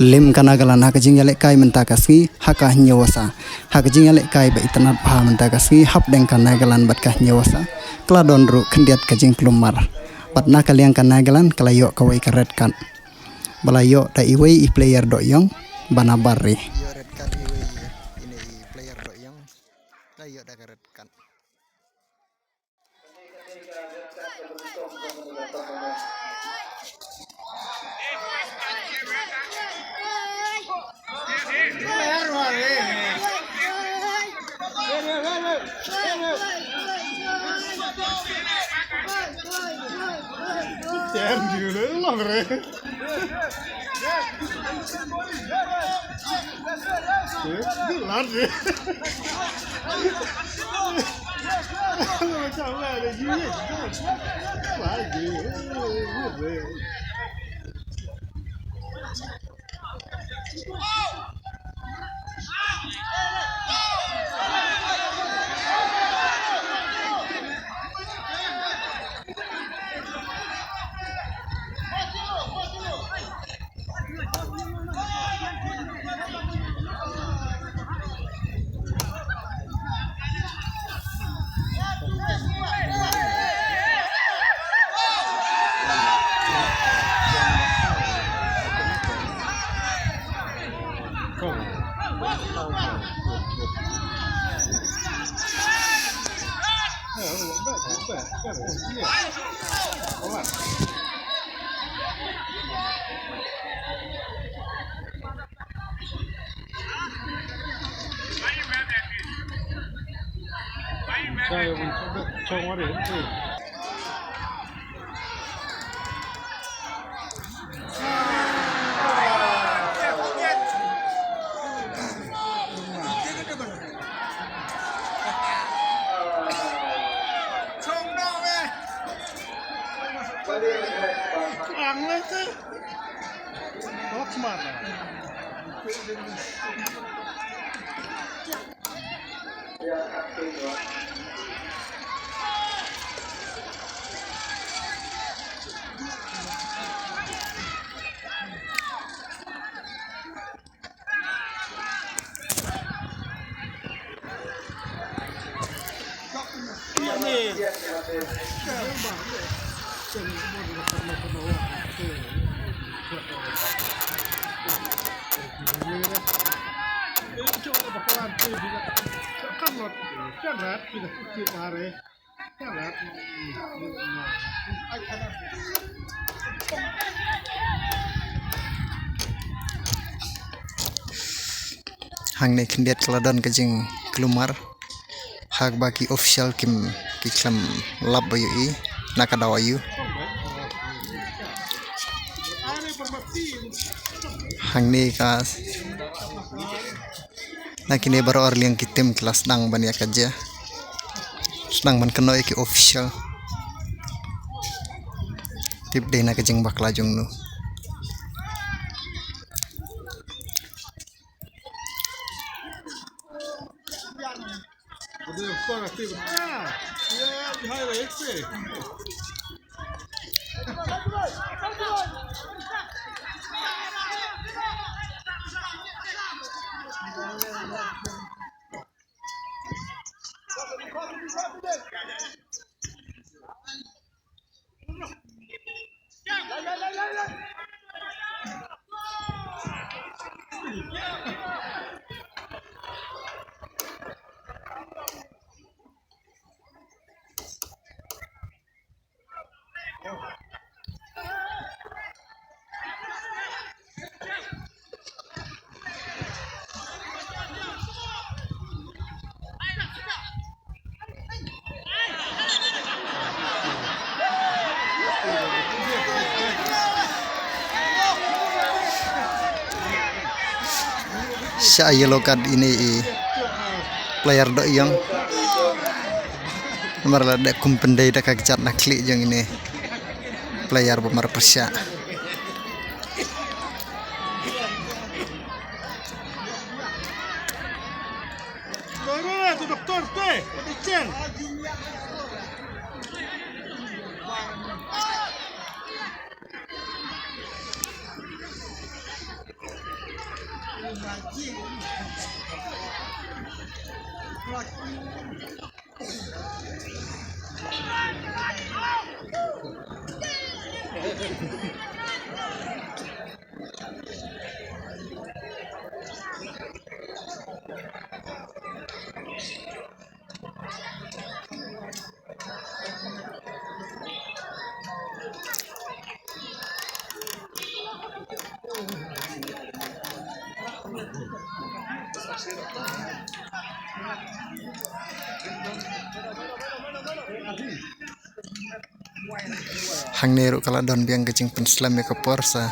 lim kanagalan hakajing yale kai mentakasi hakah nyawasa hakajing yale kai ba itanat pha mentakasi hap deng kanagalan bat kah nyawasa kladon ru kendiat kajing klumar bat nakaliang kanagalan kalayo kawai karet kan balayo da iwei i player do yong banabari red kan iwei ini player do yong kayo da karet kan hang ne kendiat kladon kajing klumar hak baki official kim kiklam lab bayu i nakadawayu hang ne ka nakine baro arliang kitim kelas dang ban ya kaja sedang ban keno iki official tip de na kajing bakla jung nu sa yellow card ini player do yang nomor la de kumpendai da kagcat nakli yang ini player pemar Persia Hang neru kala don biang kecing penslam ya ke porsa.